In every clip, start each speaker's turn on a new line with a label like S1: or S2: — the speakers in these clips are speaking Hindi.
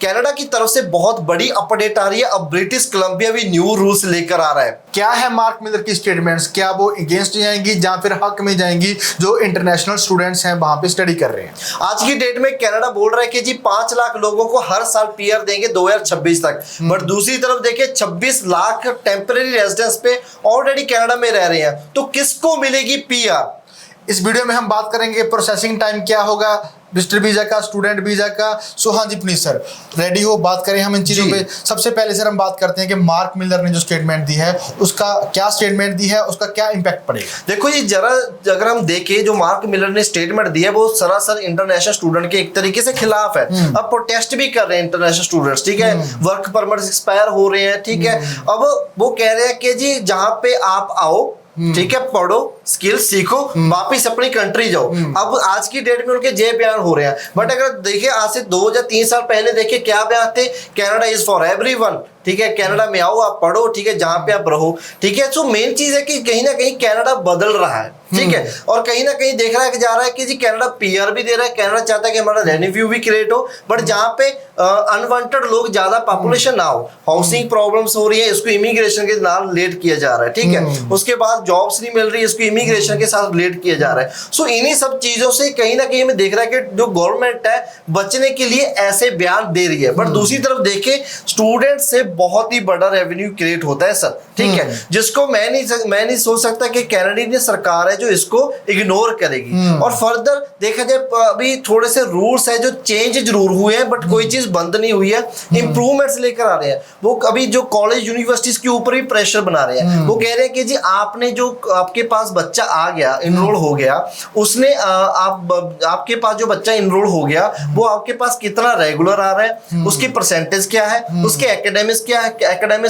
S1: कनाडा की तरफ से बहुत बड़ी अपडेट आ रही है। अब ब्रिटिश कोलंबिया भी न्यू रूल्स लेकर आ रहा है।
S2: क्या है मार्क मिलर की स्टेटमेंट्स, क्या वो अगेंस्ट जाएंगी या फिर हक में जाएंगी जो इंटरनेशनल स्टूडेंट्स हैं वहां पे स्टडी कर रहे हैं?
S1: आज की डेट में कनाडा बोल रहा है कि जी 5 लाख लोगों को हर साल पीआर देंगे 2026 तक। बट दूसरी तरफ देखिए 26 लाख टेम्पररी रेजिडेंस पे ऑलरेडी कनाडा में रह रहे हैं, तो किसको मिलेगी पीआर?
S2: इस वीडियो में हम बात करेंगे प्रोसेसिंग टाइम क्या होगा, विजिटर वीजा का, स्टूडेंट वीजा का। सो हाँ जी प्लीज सर, रेडी हो, बात करें हम इन चीजों पे। सबसे पहले सर हम बात करते हैं कि मार्क मिलर ने जो स्टेटमेंट दी है उसका क्या स्टेटमेंट दी है, उसका क्या इंपैक्ट पड़ेगा?
S1: देखो ये जरा अगर हम देखें जो मार्क मिलर ने स्टेटमेंट दिया है वो सरासर इंटरनेशनल स्टूडेंट के एक तरीके से खिलाफ है। अब प्रोटेस्ट भी कर रहे हैं इंटरनेशनल स्टूडेंट्स, ठीक है, वर्क परमिट एक्सपायर हो रहे हैं, ठीक है। अब वो कह रहे हैं कि जी जहां पे आप आओ, ठीक है, पढ़ो, स्किल सीखो, वापिस अपनी कंट्री जाओ। अब आज की डेट में उनके जे बयान हो रहे हैं। बट अगर देखिए आज से 2 या 3 साल पहले देखिए क्या बयान थे, कनाडा इज फॉर एवरीवन, ठीक है, कनाडा में आओ, आप पढ़ो, ठीक है, जहां पे आप रहो, ठीक है। तो मेन चीज है कि कहीं ना कहीं कनाडा बदल रहा है, ठीक है, और कहीं ना कहीं देख रहा है कि जा रहा है कि जी कनाडा पीआर भी दे रहा है, कनाडा चाहता है कि हमारा रेवेन्यू भी क्रिएट हो, बट जहां पे अनवांटेड लोग ज्यादा पॉपुलेशन ना हो, हाउसिंग प्रॉब्लम्स हो रही है, इसको इमिग्रेशन के साथ रिलेट किया जा रहा है, ठीक है। उसके बाद जॉब्स नहीं मिल रही, इसको इमिग्रेशन के साथ रिलेट किया जा रहा है। सो इन्हीं सब चीजों से कहीं ना कहीं हमें देख रहा है कि जो गवर्नमेंट है बचने के लिए ऐसे बयान दे रही है। बट दूसरी तरफ देखें स्टूडेंट से बहुत ही बड़ा रेवेन्यू क्रिएट होता है सर, ठीक है, जिसको मैं नहीं सोच सकता कि कैनेडियन सरकार है जो इसको इग्नोर करेगी। और फर्दर देखा जाए अभी थोड़े से रूल्स है जो चेंज जरूर हुए हैं, बट कोई चीज बंद नहीं हुई है, इंप्रूवमेंट्स लेकर आ रहे हैं। वो अभी जो कॉलेज यूनिवर्सिटीज के ऊपर भी प्रेशर बना रहे हैं। वो कह रहे हैं कि जी आपने जो आपके पास बच्चा आ गया, इनरोल हो गया, उसने आपके पास जो बच्चा इनरोल हो गया वो आपके पास कितना रेगुलर आ रहा है, उसकी परसेंटेज क्या है, उसके एकेडमिक्स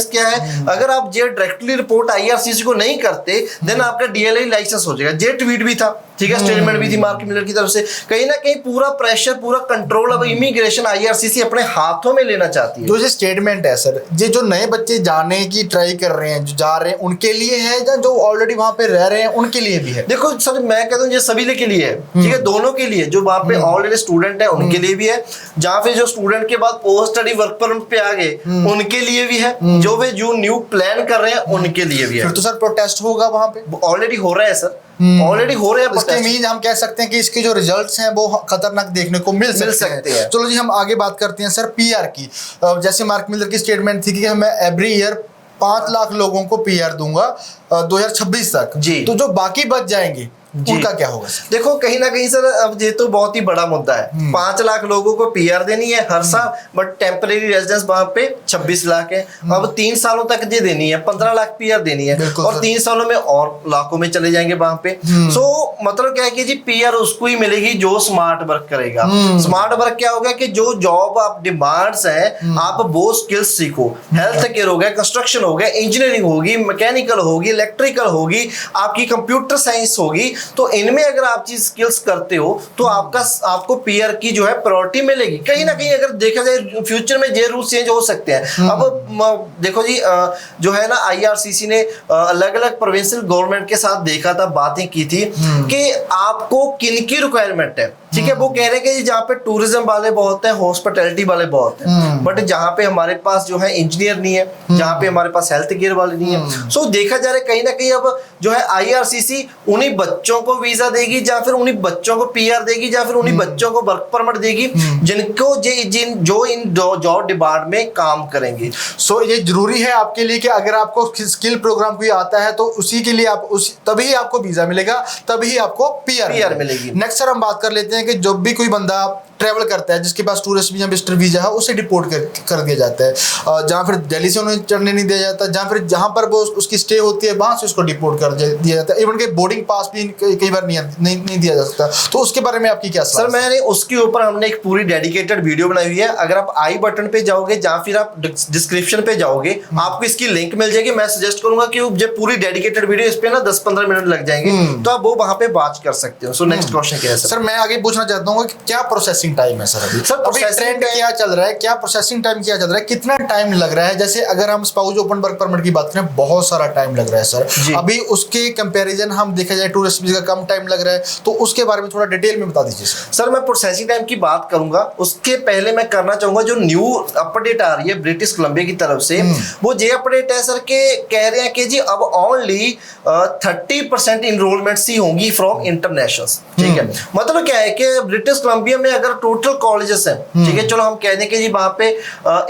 S1: क्या है। अगर आप जे डायरेक्टली रिपोर्ट आईआरसीसी को नहीं करते देन आपका डीएलआई लाइसेंस हो जाएगा। जे ट्वीट भी था, ठीक है, स्टेटमेंट भी थी मार्क मिलर की तरफ से। कहीं ना कहीं पूरा प्रेशर, पूरा कंट्रोल अब इमिग्रेशन आईआरसीसी अपने हाथों में लेना चाहती है।
S2: जो ये स्टेटमेंट है सर, ये जो नए बच्चे जाने की ट्राई कर रहे हैं, जो जा रहे हैं, उनके लिए है या जो ऑलरेडी वहां पे रह रहे हैं उनके लिए भी है?
S1: देखो सर मैं कहता हूँ ये सभी के लिए है, ठीक है, दोनों के लिए। जो वहां पे ऑलरेडी स्टूडेंट है उनके लिए भी है, जहाँ पे जो स्टूडेंट के बाद पोस्ट स्टडी वर्क परमिट पे आ गए उनके लिए भी है, जो वे जो न्यू प्लान कर रहे हैं उनके लिए भी है।
S2: फिर तो सर प्रोटेस्ट होगा वहां पे?
S1: ऑलरेडी हो रहा है सर, ऑलरेडी हो रहे हैं।
S2: इसके मीन हम कह सकते हैं कि इसके जो रिजल्ट्स हैं वो खतरनाक देखने को मिल सकते हैं। चलो जी हम आगे बात करते हैं सर पीआर की। जैसे मार्क मिलर की स्टेटमेंट थी कि मैं एवरी ईयर 5 लाख लोगों को पीआर दूंगा 2026 तक जी। तो जो बाकी बच जाएंगे उनका क्या होगा?
S1: देखो कहीं ना कहीं सर अब ये तो बहुत ही बड़ा मुद्दा है। 5 लाख लोगों को पीआर देनी है हर साल, बट टेम्परेरी रेजिडेंस वहां पे 26 लाख है। अब 3 सालों तक ये देनी है, 15 लाख पीआर देनी है, और 3 सालों में और लाखों में चले जाएंगे वहां पे। सो मतलब क्या है कि जी पीआर उसको ही मिलेगी जो स्मार्ट वर्क करेगा। स्मार्ट वर्क क्या होगा कि जो जॉब आप डिमांड्स है आप वो स्किल्स सीखो। हेल्थ केयर हो गया, कंस्ट्रक्शन हो गया, इंजीनियरिंग होगी, मैकेनिकल होगी, इलेक्ट्रिकल होगी, आपकी कंप्यूटर साइंस होगी, तो इनमें अगर आप चीज स्किल्स करते हो तो आपको पीआर की जो है प्रायोरिटी मिलेगी। कहीं ना कहीं अगर देखा जाए फ्यूचर में ये रूल चेंज हो सकते हैं। अब देखो जी जो है ना आईआरसीसी ने अलग अलग प्रोविंशियल गवर्नमेंट के साथ देखा था, बातें की थी कि आपको किन की रिक्वायरमेंट है, ठीक है। वो कह रहे हैं कि जहाँ पे टूरिज्म वाले बहुत हैं, हॉस्पिटैलिटी वाले बहुत हैं, बट जहाँ पे हमारे पास जो है इंजीनियर नहीं है, जहाँ पे हमारे पास हेल्थ केयर वाले नहीं है। सो देखा जा रहा है कहीं ना कहीं अब जो है आईआरसीसी उन्हीं बच्चों को वीजा देगी, या फिर उन्हीं बच्चों को पीआर देगी, या फिर उन्हीं बच्चों को वर्क परमिट देगी जिनको जो इन जॉब डिमांड में काम करेंगे।
S2: सो ये जरूरी है आपके लिए कि अगर आपको स्किल प्रोग्राम कोई आता है तो उसी के लिए आप तभी आपको वीजा मिलेगा, तभी आपको पीआर मिलेगी। नेक्स्ट सर हम बात कर लेते हैं कि जब भी कोई बंदा ट्रैवल करता है जिसके पास टूरिस्ट वीजा, विजिटर वीजा है, उसे डिपोर्ट कर दिया जाता है। जहाँ फिर दिल्ली से उन्हें चढ़ने नहीं दिया जाता, जहाँ फिर जहाँ पर वो उसकी स्टे होती है वहां से उसको डिपोर्ट कर दिया जाता है। इवन के बोर्डिंग पास भी कई बार नहीं दिया जा सकता। तो उसके बारे में आपकी क्या
S1: सर? मैंने उसके ऊपर हमने एक पूरी डेडिकेटेड वीडियो बनाई हुई है। अगर आप आई बटन पे जाओगे या फिर आप डिस्क्रिप्शन पे जाओगे आपको इसकी लिंक मिल जाएगी। मैं सजेस्ट करूंगा कि जब पूरी डेडिकेटेड वीडियो, इस पे ना 10-15 मिनट लग जाएंगे, तो आप वो वहां पे वॉच कर सकते हो। सो नेक्स्ट क्वेश्चन क्या है सर?
S2: मैं आगे पूछना चाहता हूँ कि क्या प्रोसेसिंग प्रोसेसिंग टाइम है सर?
S1: सर
S2: अभी ट्रेंड क्या चल रहा है, क्या प्रोसेसिंग टाइम क्या चल रहा है, कितना टाइम लग रहा है? जैसे अगर हम स्पाउस ओपन वर्क परमिट की बात करें, बहुत सारा टाइम लग रहा है सर। अभी उसके कंपैरिजन हम देखा जाए टूरिस्ट वीजा का कम टाइम लग रहा है, तो उसके बारे में थोड़ा डिटेल में बता दीजिए
S1: सर। मैं प्रोसेसिंग टाइम की बात करूंगा, उसके पहले मैं करना चाहूंगा जो न्यू अपडेट आ रही है ब्रिटिश कोलंबिया की तरफ से, वो ये अपडेट है सर के कह रहे हैं कि जी अब ओनली 30% इनरोलमेंट्स ही होंगी फ्रॉम इंटरनेशनल। ठीक है, मतलब क्या है कि ब्रिटिश कोलंबिया में अगर टोटल कॉलेजेस हैं, ठीक है, चलो हम कह दें कि जी वहां पे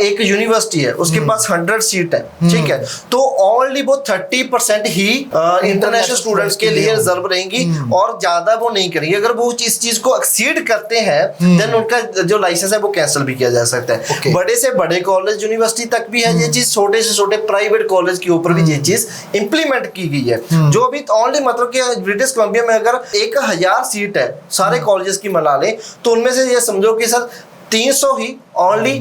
S1: एक यूनिवर्सिटी है, उसके पास 100 सीट है, ठीक है, तो ओनली वो 30% ही इंटरनेशनल स्टूडेंट्स के लिए रिजर्व रहेंगी और ज्यादा वो नहीं करेंगे। अगर वो इस चीज को एक्सीड करते हैं देन उनका जो लाइसेंस है वो कैंसिल भी किया जा सकता है। बड़े से बड़े कॉलेज यूनिवर्सिटी तक भी है ये चीज, छोटे से छोटे प्राइवेट कॉलेज के ऊपर भी ये चीज इंप्लीमेंट की गई है। जो अभी ओनली मतलब कि ब्रिटिश कोलंबिया में अगर 1000 सीट है सारे कॉलेजेस की मिला ले, तो उनमें से ये समझो कि सर 300 ही ओनली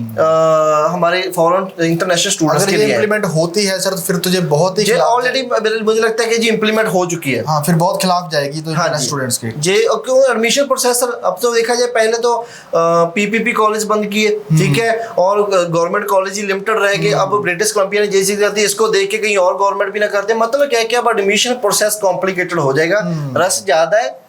S1: हमारे फॉरेन इंटरनेशनल स्टूडेंट्स के लिए
S2: इंप्लीमेंट होती है सर, तो फिर तुझे बहुत ही
S1: ऑलरेडी मुझे लगता है कि जी इंप्लीमेंट हो चुकी है।
S2: हाँ, फिर बहुत खिलाफ जाएगी तो इंटरनेशनल स्टूडेंट्स के
S1: जे क्यों एडमिशन प्रोसेस सर अब तो देखा जाए, पहले तो पीपीपी कॉलेज बंद किए, ठीक है, और गवर्नमेंट कॉलेज ही लिमिटेड रह गए। अब ब्रिटिश कोलंबिया ने जैसी करती है इसको देख के कहीं और गवर्नमेंट भी ना करते, मतलब क्या है कि अब एडमिशन प्रोसेस कॉम्प्लिकेटेड हो जाएगा, रस ज्यादा है,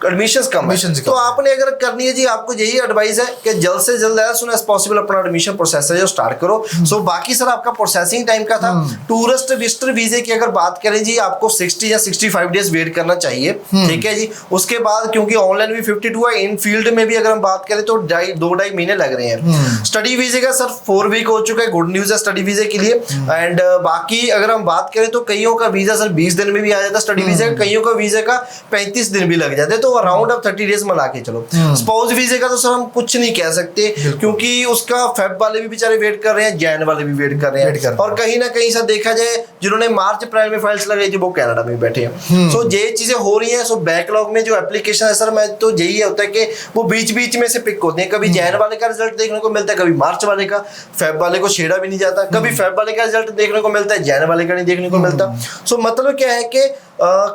S1: एडमिशंस कम है। तो आपने अगर करनी है जी, आपको यही एडवाइस है कि जल्द से जल्द एज सून एज पॉसिबल अपना एडमिशन प्रोसेस है जो स्टार्ट करो। सो बाकी सर आपका प्रोसेसिंग टाइम का था। टूरिस्ट विजिटर वीजे की अगर बात करें जी, आपको 60 या 65 डेज वेट करना चाहिए, ठीक है जी। उसके बाद क्योंकि ऑनलाइन भी 52 है, इन फील्ड में भी अगर हम बात करें तो 2-2.5 महीने लग रहे हैं। स्टडी वीजे का सर 4 वीक हो चुका है, गुड न्यूज है स्टडी वीजे के लिए। एंड बाकी अगर हम बात करें तो कईयों का वीजा सर 20 दिन में भी आ जाता है स्टडी वीजा, कईयों का वीजा का 35 दिन भी लग जाते हैं, तो अराउंड अब 30 डेज मिला के चलो। स्पाउस वीजे का तो सर हम कुछ नहीं कह सकते, क्योंकि उसका फेब वाले भी बेचारे वेट कर रहे हैं, जैन वाले भी वेट कर रहे हैं, और कहीं ना कहीं सर देखा जाए जिन्होंने मार्च अप्रैल में फाइल्स लगाई थी वो कनाडा में बैठे हैं। सो ये चीजें हो रही हैं। सो बैकलॉग में जो एप्लीकेशन है सर, मैं तो यही होता है कि वो बीच बीच में से पिक होते हैं, कभी जैन वाले का रिजल्ट देखने को मिलता है, कभी मार्च वाले का, फेब वाले को छेड़ा भी नहीं जाता, कभी फेब वाले का रिजल्ट देखने को मिलता है, जैन वाले का नहीं देखने को मिलता। सो मतलब क्या है कि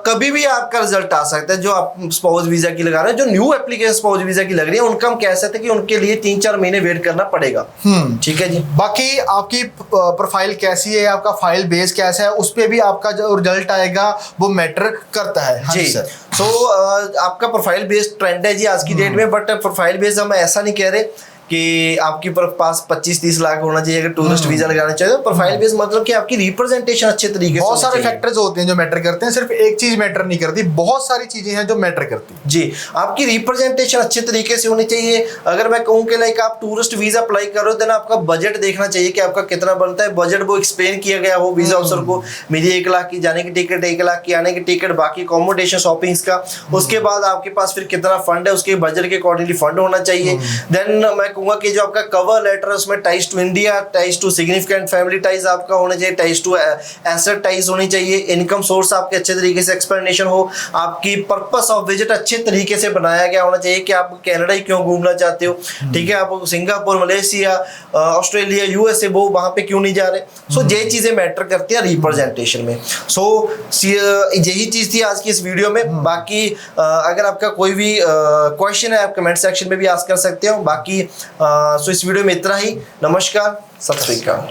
S1: कभी भी आपका रिजल्ट आ सकता है। जो आप स्पाउस वीजा की लगा रहे हैं, जो न्यू एप्लीकेशन स्पाउस वीजा की लग रही है, उनका हम कह सकते हैं कि उनके लिए 3-4 महीने वेट करना पड़ेगा। ठीक है जी।
S2: बाकी आपकी प्रोफाइल कैसी है, आपका फाइल बेस कैसा है, उस पे भी आपका जो रिजल्ट आएगा वो मैटर करता है।
S1: जी सर। सो आपका प्रोफाइल बेस्ड ट्रेंड है जी आज की डेट में, बट प्रोफाइल बेस्ड हम ऐसा नहीं कह रहे कि आपके पास 25-30 लाख होना चाहिए अगर टूरिस्ट वीजा लगाना चाहिए। तो प्रोफाइल बेस मतलब कि आपकी रिप्रेजेंटेशन अच्छे तरीके से,
S2: बहुत सारे फैक्टर्स होते हैं जो मैटर करते हैं, सिर्फ एक चीज मैटर नहीं करती, बहुत सारी चीजें हैं जो मैटर करती हैं।
S1: जी, आपकी रिप्रेजेंटेशन अच्छे तरीके से होनी चाहिए। अगर मैं कहूँ कि लाइक आप टूरिस्ट वीजा अप्लाई कर रहे हो, देन आपका बजट देखना चाहिए कि आपका कितना बनता है। बजट वो एक्सप्लेन किया गया हो वीजा ऑफिसर को, मेरी 1 लाख की जाने की टिकट, 1 लाख की आने की टिकट, बाकी अकोमोडेशन शॉपिंग्स का। उसके बाद आपके पास फिर कितना फंड है, उसके बजट के अकॉर्डिंगली फंड होना चाहिए। देन मैं कहूँगा कि जो आपका कवर लेटर है उसमें ties to India, ties to significant family ties आपका होना चाहिए, टाइज टू एसेट टाइज होनी चाहिए, इनकम सोर्स आपके अच्छे तरीके से एक्सप्लेनेशन हो, आपकी पर्पस ऑफ विजिट अच्छे तरीके से बनाया गया होना चाहिए कि आप कनाडा ही क्यों घूमना चाहते हो, ठीक है, आप सिंगापुर, मलेशिया, ऑस्ट्रेलिया, यूएसए वो वहां पे क्यों नहीं जा रहे। सो ये चीजें मैटर करती है रिप्रेजेंटेशन में। सो यही चीज थी आज की इस वीडियो में। बाकी अगर आपका कोई भी क्वेश्चन है आप कमेंट सेक्शन में भी आस्क कर सकते हो। बाकी सो इस वीडियो में इतना ही। नमस्कार, सत श्री अकाल।